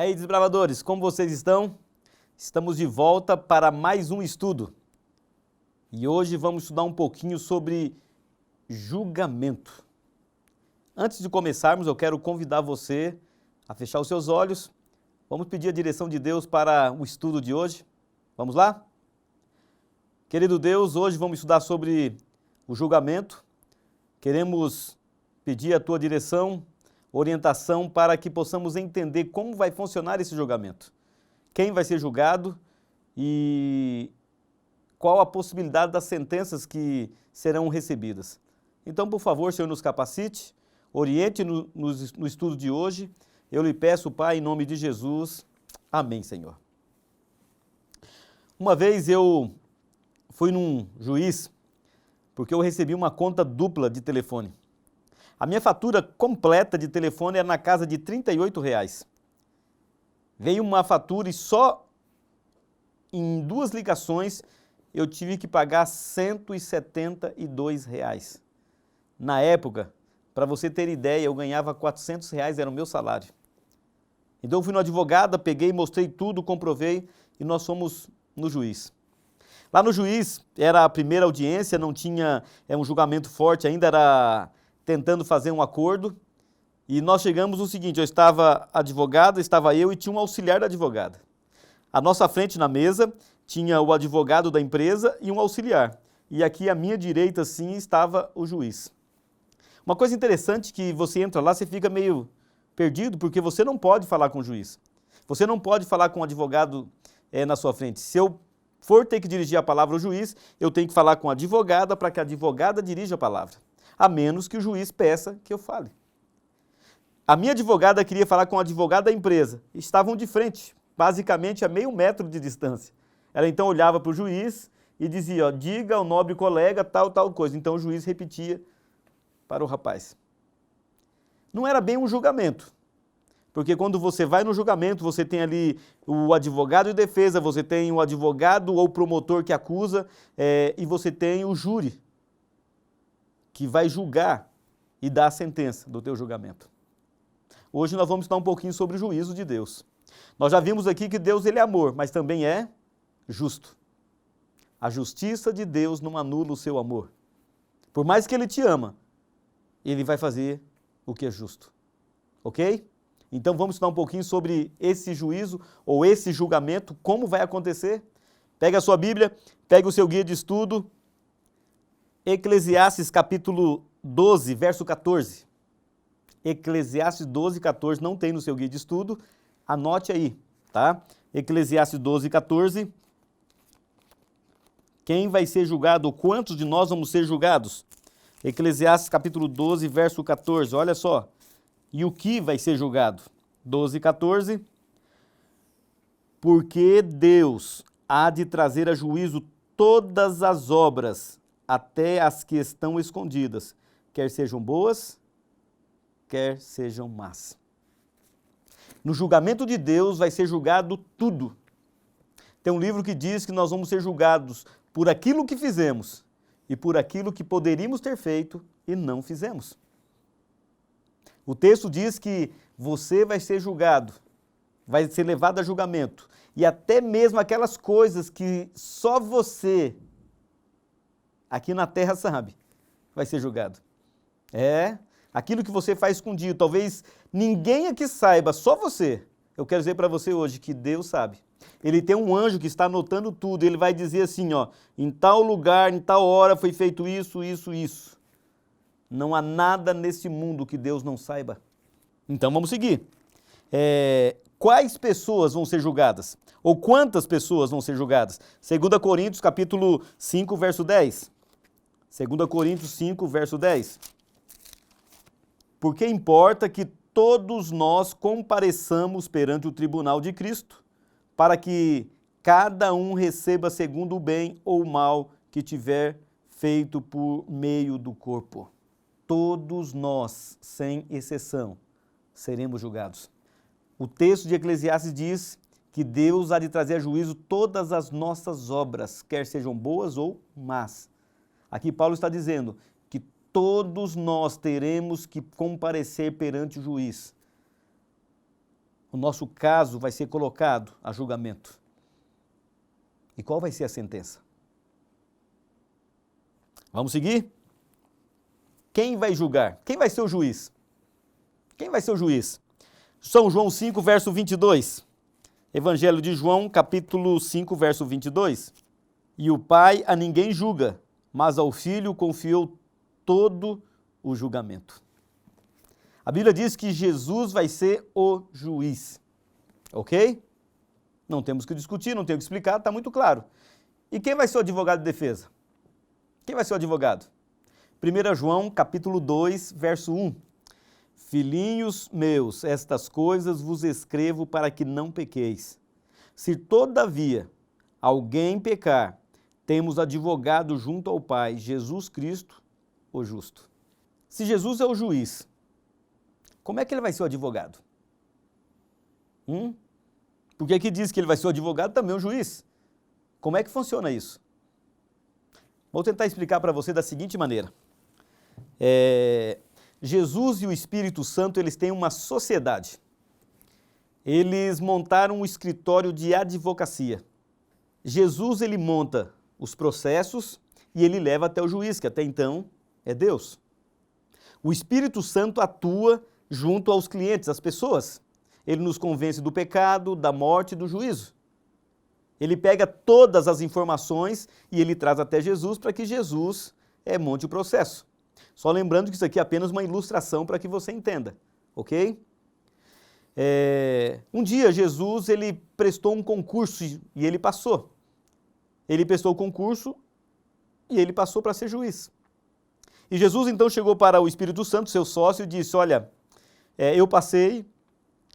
aí, desbravadores, como vocês estão? Estamos de volta para mais um estudo. E hoje vamos estudar um pouquinho sobre julgamento. Antes de começarmos, eu quero convidar você a fechar os seus olhos. Vamos pedir a direção de Deus para o estudo de hoje. Vamos lá? Querido Deus, hoje vamos estudar sobre o julgamento. Queremos pedir a tua direção, orientação para que possamos entender como vai funcionar esse julgamento. Quem vai ser julgado e qual a possibilidade das sentenças que serão recebidas. Então, por favor, Senhor, nos capacite, oriente no estudo de hoje. Eu lhe peço, Pai, em nome de Jesus. Amém, Senhor. Uma vez eu fui num juiz porque eu recebi uma conta dupla de telefone. A minha fatura completa de telefone era na casa de R$ 38. Veio uma fatura e só em 2 ligações eu tive que pagar R$ 172. Na época, para você ter ideia, eu ganhava R$ 400, era o meu salário. Então eu fui no advogado, peguei, mostrei tudo, comprovei e nós fomos no juiz. Lá no juiz, era a primeira audiência, não tinha um julgamento forte, ainda era tentando fazer um acordo. E nós chegamos no seguinte, eu estava advogada, estava eu e tinha um auxiliar da advogada. À nossa frente na mesa tinha o advogado da empresa e um auxiliar. E aqui à minha direita, sim, estava o juiz. Uma coisa interessante que você entra lá, você fica meio perdido, porque você não pode falar com o juiz. Você não pode falar com o advogado na sua frente. Se eu for ter que dirigir a palavra ao juiz, eu tenho que falar com a advogada para que a advogada dirija a palavra. A menos que o juiz peça que eu fale. A minha advogada queria falar com o advogado da empresa. Estavam de frente, basicamente a meio metro de distância. Ela então olhava para o juiz e dizia, ó, diga ao nobre colega tal coisa. Então o juiz repetia para o rapaz. Não era bem um julgamento. Porque quando você vai no julgamento, você tem ali o advogado de defesa, você tem o advogado ou promotor que acusa, e você tem o júri, que vai julgar e dar a sentença do teu julgamento. Hoje nós vamos estudar um pouquinho sobre o juízo de Deus. Nós já vimos aqui que Deus ele é amor, mas também é justo. A justiça de Deus não anula o seu amor. Por mais que ele te ama, ele vai fazer o que é justo. Ok? Então vamos estudar um pouquinho sobre esse juízo ou esse julgamento, como vai acontecer. Pega a sua Bíblia, pega o seu guia de estudo, Eclesiastes capítulo 12, verso 14. Eclesiastes 12, 14, não tem no seu guia de estudo, anote aí, tá? Eclesiastes 12, 14. Quem vai ser julgado? Quantos de nós vamos ser julgados? Eclesiastes capítulo 12, verso 14, olha só. E o que vai ser julgado? 12, 14. Porque Deus há de trazer a juízo todas as obras, até as que estão escondidas, quer sejam boas, quer sejam más. No julgamento de Deus vai ser julgado tudo. Tem um livro que diz que nós vamos ser julgados por aquilo que fizemos e por aquilo que poderíamos ter feito e não fizemos. O texto diz que você vai ser julgado, vai ser levado a julgamento, e até mesmo aquelas coisas que só você, aqui na terra, sabe, vai ser julgado. Aquilo que você faz escondido, talvez ninguém aqui saiba, só você. Eu quero dizer para você hoje que Deus sabe. Ele tem um anjo que está anotando tudo, ele vai dizer assim, ó, em tal lugar, em tal hora foi feito isso, isso, isso. Não há nada nesse mundo que Deus não saiba. Então vamos seguir. Quais pessoas vão ser julgadas? Ou quantas pessoas vão ser julgadas? 2 Coríntios capítulo 5, verso 10. 2 Coríntios 5, verso 10. Porque importa que todos nós compareçamos perante o tribunal de Cristo, para que cada um receba segundo o bem ou o mal que tiver feito por meio do corpo. Todos nós, sem exceção, seremos julgados. O texto de Eclesiastes diz que Deus há de trazer a juízo todas as nossas obras, quer sejam boas ou más. Aqui Paulo está dizendo que todos nós teremos que comparecer perante o juiz. o nosso caso vai ser colocado a julgamento. E qual vai ser a sentença? Vamos seguir? Quem vai julgar? Quem vai ser o juiz? Quem vai ser o juiz? São João 5, verso 22. Evangelho de João, capítulo 5, verso 22. E o Pai a ninguém julga, mas ao Filho confiou todo o julgamento. A Bíblia diz que Jesus vai ser o juiz, ok? Não temos que discutir, não temos que explicar, está muito claro. E quem vai ser o advogado de defesa? Quem vai ser o advogado? 1 João, capítulo 2, verso 1. Filhinhos meus, estas coisas vos escrevo para que não pequeis. Se todavia alguém pecar, temos advogado junto ao Pai, Jesus Cristo, o justo. Se Jesus é o juiz, como é que ele vai ser o advogado? Porque aqui diz que ele vai ser o advogado, também o juiz. Como é que funciona isso? Vou tentar explicar para você da seguinte maneira. Jesus e o Espírito Santo, eles têm uma sociedade. Eles montaram um escritório de advocacia. Jesus, ele monta os processos e ele leva até o juiz, que até então é Deus. O Espírito Santo atua junto aos clientes, às pessoas. Ele nos convence do pecado, da morte e do juízo. Ele pega todas as informações e ele traz até Jesus para que Jesus monte o processo. Só lembrando que isso aqui é apenas uma ilustração para que você entenda, ok? Um dia Jesus, ele prestou um concurso e ele passou. Ele prestou o concurso e ele passou para ser juiz. E Jesus então chegou para o Espírito Santo, seu sócio, e disse, olha, eu passei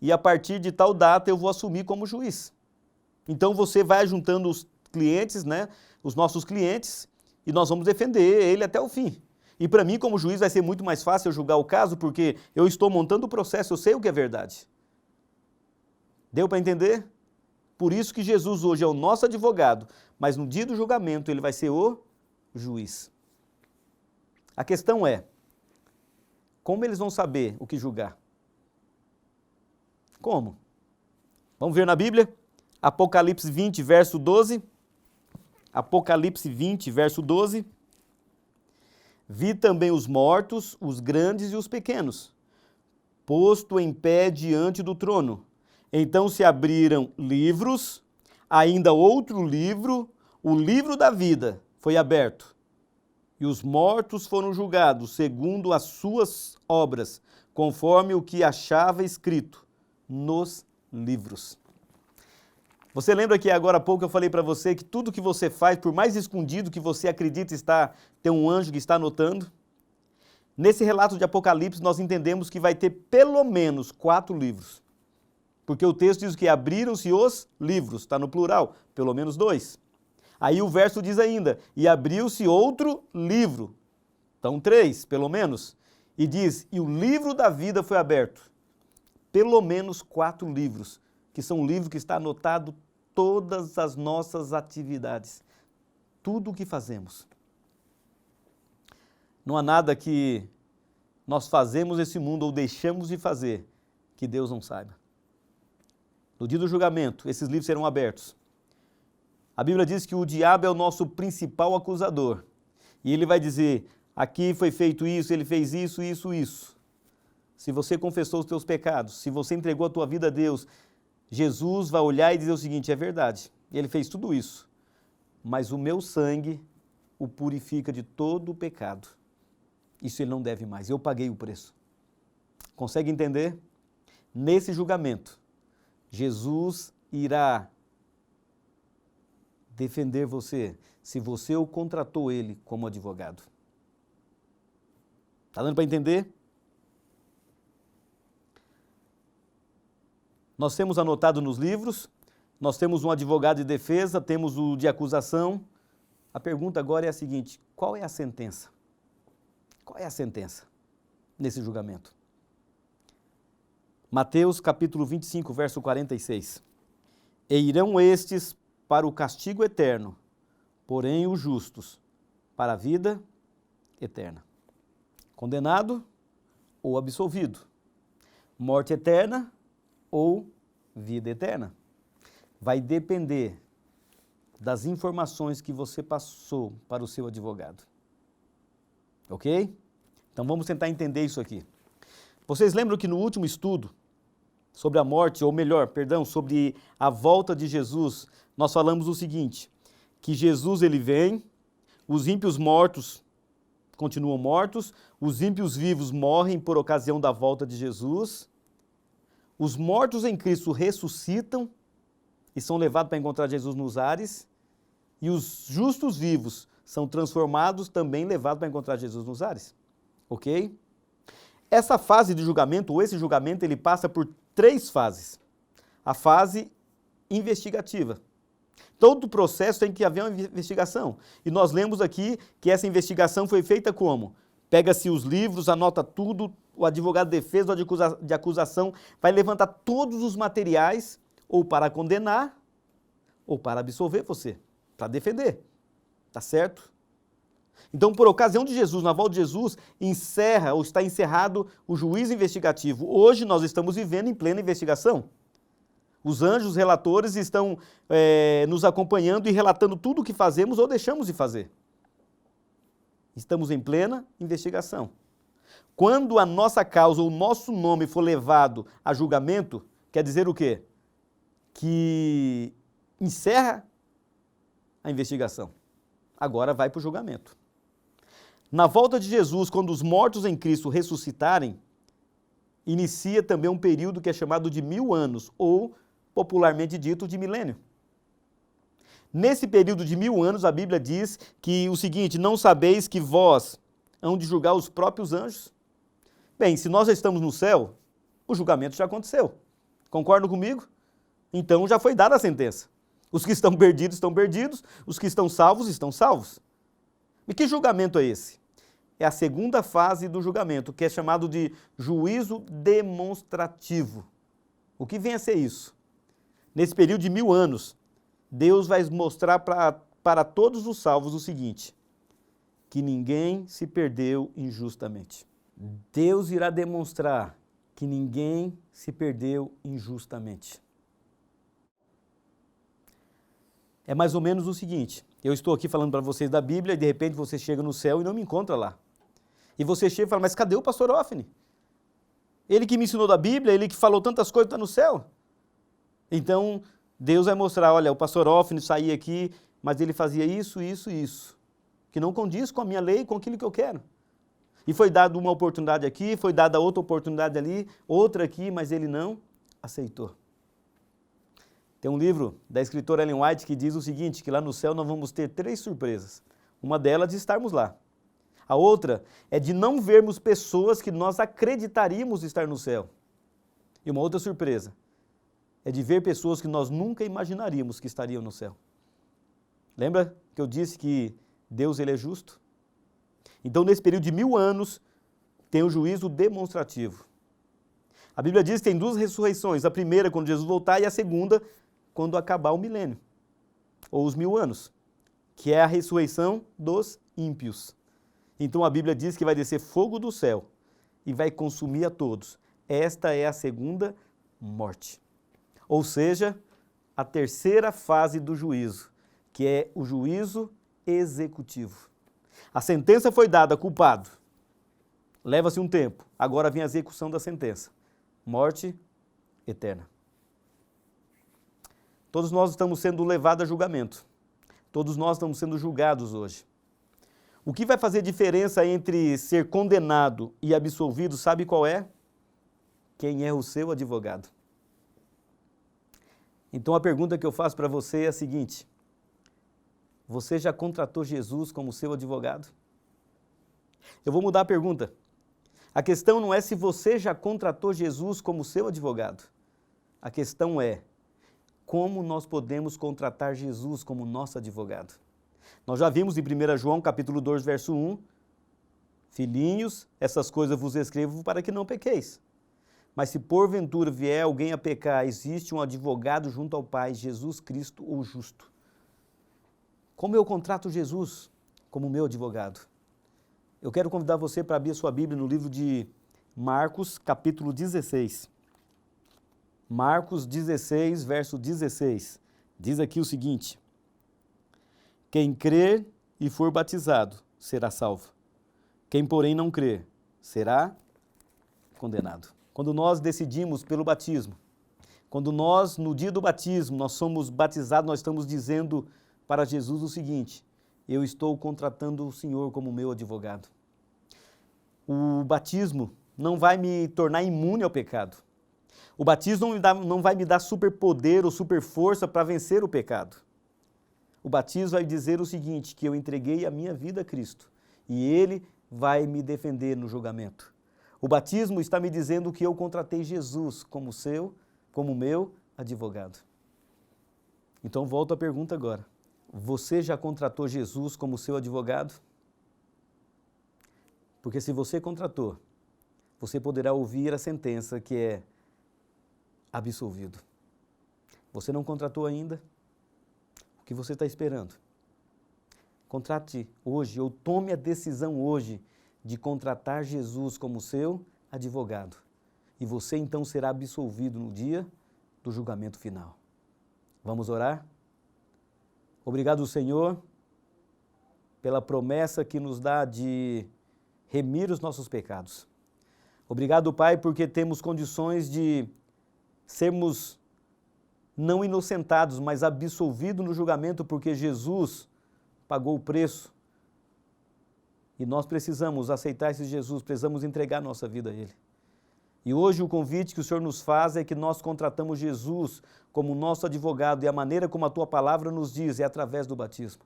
e a partir de tal data eu vou assumir como juiz. Então você vai juntando os clientes, né, os nossos clientes, e nós vamos defender ele até o fim. E para mim, como juiz, vai ser muito mais fácil eu julgar o caso, porque eu estou montando o processo, eu sei o que é verdade. Deu para entender? Por isso que Jesus hoje é o nosso advogado, mas no dia do julgamento ele vai ser o juiz. A questão é, como eles vão saber o que julgar? Como? Vamos ver na Bíblia? Apocalipse 20, verso 12. Apocalipse 20, verso 12. Vi também os mortos, os grandes e os pequenos, posto em pé diante do trono. Então se abriram livros, ainda outro livro, o livro da vida foi aberto. E os mortos foram julgados segundo as suas obras, conforme o que achava escrito nos livros. Você lembra que agora há pouco eu falei para você que tudo que você faz, por mais escondido que você acredita ter um anjo que está anotando? Nesse relato de Apocalipse nós entendemos que vai ter pelo menos 4 livros. Porque o texto diz que abriram-se os livros, está no plural, pelo menos 2. Aí o verso diz ainda, e abriu-se outro livro, então 3, pelo menos. E diz, e o livro da vida foi aberto. Pelo menos 4 livros. Que são um livro que está anotado todas as nossas atividades, tudo o que fazemos. Não há nada que nós fazemos nesse mundo ou deixamos de fazer que Deus não saiba. No dia do julgamento, esses livros serão abertos. A Bíblia diz que o diabo é o nosso principal acusador. E ele vai dizer, aqui foi feito isso, ele fez isso, isso, isso. Se você confessou os teus pecados, se você entregou a tua vida a Deus, Jesus vai olhar e dizer o seguinte, é verdade, ele fez tudo isso, mas o meu sangue o purifica de todo o pecado. Isso ele não deve mais, eu paguei o preço. Consegue entender? Nesse julgamento, Jesus irá defender você, se você o contratou ele como advogado. Está dando para entender? Nós temos anotado nos livros, nós temos um advogado de defesa, temos o de acusação. A pergunta agora é a seguinte, qual é a sentença? Qual é a sentença nesse julgamento? Mateus capítulo 25, verso 46. E irão estes para o castigo eterno, porém os justos para a vida eterna. Condenado ou absolvido. Morte eterna ou vida eterna. Vai depender das informações que você passou para o seu advogado. Ok? Então vamos tentar entender isso aqui. Vocês lembram que no último estudo sobre a morte, ou melhor, perdão, sobre a volta de Jesus, nós falamos o seguinte, que Jesus ele vem, os ímpios mortos continuam mortos, os ímpios vivos morrem por ocasião da volta de Jesus, os mortos em Cristo ressuscitam e são levados para encontrar Jesus nos ares, e os justos vivos são transformados, também levados para encontrar Jesus nos ares. Ok? Essa fase de julgamento, ou esse julgamento, ele passa por 3 fases. A fase investigativa. Todo processo tem que haver uma investigação. E nós lemos aqui que essa investigação foi feita como? Pega-se os livros, anota tudo, o advogado de defesa ou de acusação vai levantar todos os materiais, ou para condenar, ou para absolver você, para defender. Tá certo? Então, por ocasião de Jesus, na volta de Jesus, encerra ou está encerrado o juízo investigativo. Hoje nós estamos vivendo em plena investigação. Os anjos relatores estão nos acompanhando e relatando tudo o que fazemos ou deixamos de fazer. Estamos em plena investigação. Quando a nossa causa, o nosso nome for levado a julgamento, quer dizer o quê? Que encerra a investigação. Agora vai para o julgamento. Na volta de Jesus, quando os mortos em Cristo ressuscitarem, inicia também um período que é chamado de 1000 anos, ou popularmente dito de milênio. Nesse período de 1000 anos, a Bíblia diz que o seguinte, não sabeis que vós hão de julgar os próprios anjos? Bem, se nós já estamos no céu, o julgamento já aconteceu. Concordam comigo? Então já foi dada a sentença. Os que estão perdidos, os que estão salvos. E que julgamento é esse? É a segunda fase do julgamento, que é chamado de juízo demonstrativo. O que vem a ser isso? Nesse período de 1000 anos, Deus vai mostrar para todos os salvos o seguinte, que ninguém se perdeu injustamente. Deus irá demonstrar que ninguém se perdeu injustamente. É mais ou menos o seguinte, eu estou aqui falando para vocês da Bíblia e de repente você chega no céu e não me encontra lá. E você chega e fala, mas cadê o pastor Ofni? Ele que me ensinou da Bíblia, ele que falou tantas coisas, está no céu. Então, Deus vai mostrar, olha, o pastor Ofni saía aqui, mas ele fazia isso, que não condiz com a minha lei, com aquilo que eu quero. E foi dada uma oportunidade aqui, foi dada outra oportunidade ali, outra aqui, mas ele não aceitou. Tem um livro da escritora Ellen White que diz o seguinte, que lá no céu nós vamos ter 3 surpresas. Uma delas de estarmos lá. A outra é de não vermos pessoas que nós acreditaríamos estar no céu. E uma outra surpresa é de ver pessoas que nós nunca imaginaríamos que estariam no céu. Lembra que eu disse que Deus ele é justo? Então, nesse período de 1000 anos, tem o juízo demonstrativo. A Bíblia diz que tem 2 ressurreições. A primeira, quando Jesus voltar, e a segunda, quando acabar o milênio, ou os 1000 anos, que é a ressurreição dos ímpios. Então, a Bíblia diz que vai descer fogo do céu e vai consumir a todos. Esta é a segunda morte. Ou seja, a terceira fase do juízo, que é o juízo executivo. A sentença foi dada, culpado. Leva-se um tempo. Agora vem a execução da sentença. Morte eterna. Todos nós estamos sendo levados a julgamento. Todos nós estamos sendo julgados hoje. O que vai fazer diferença entre ser condenado e absolvido, sabe qual é? Quem é o seu advogado. Então a pergunta que eu faço para você é a seguinte: você já contratou Jesus como seu advogado? Eu vou mudar a pergunta. A questão não é se você já contratou Jesus como seu advogado. A questão é como nós podemos contratar Jesus como nosso advogado. Nós já vimos em 1 João capítulo 2, verso 1, filhinhos, essas coisas vos escrevo para que não pequeis. Mas se porventura vier alguém a pecar, existe um advogado junto ao Pai, Jesus Cristo, o justo. Como eu contrato Jesus como meu advogado? Eu quero convidar você para abrir a sua Bíblia no livro de Marcos, capítulo 16. Marcos 16, verso 16. Diz aqui o seguinte: quem crer e for batizado será salvo. Quem, porém, não crer será condenado. Quando nós decidimos pelo batismo, quando nós, no dia do batismo, nós somos batizados, nós estamos dizendo para Jesus o seguinte: eu estou contratando o Senhor como meu advogado. O batismo não vai me tornar imune ao pecado. O batismo não vai me dar superpoder ou superforça para vencer o pecado. O batismo vai dizer o seguinte, que eu entreguei a minha vida a Cristo e Ele vai me defender no julgamento. O batismo está me dizendo que eu contratei Jesus como meu advogado. Então volto à pergunta agora. Você já contratou Jesus como seu advogado? Porque se você contratou, você poderá ouvir a sentença que é absolvido. Você não contratou ainda? O que você está esperando? Contrate hoje, ou tome a decisão hoje de contratar Jesus como seu advogado. E você então será absolvido no dia do julgamento final. Vamos orar? Obrigado, Senhor, pela promessa que nos dá de remir os nossos pecados. Obrigado, Pai, porque temos condições de sermos não inocentados, mas absolvidos no julgamento, porque Jesus pagou o preço. E nós precisamos aceitar esse Jesus, precisamos entregar nossa vida a Ele. E hoje o convite que o Senhor nos faz é que nós contratamos Jesus como nosso advogado, e a maneira como a Tua palavra nos diz é através do batismo.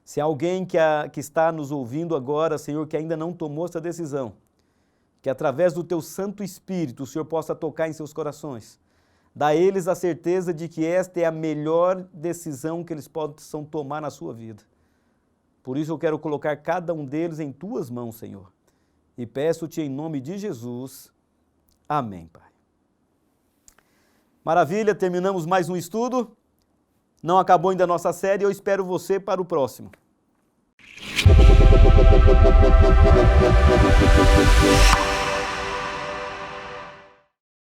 Se há alguém que está nos ouvindo agora, Senhor, que ainda não tomou essa decisão, que através do Teu Santo Espírito o Senhor possa tocar em seus corações, dá a eles a certeza de que esta é a melhor decisão que eles possam tomar na sua vida. Por isso eu quero colocar cada um deles em Tuas mãos, Senhor, e peço-Te em nome de Jesus. Amém, Pai. Maravilha, terminamos mais um estudo. Não acabou ainda a nossa série, eu espero você para o próximo.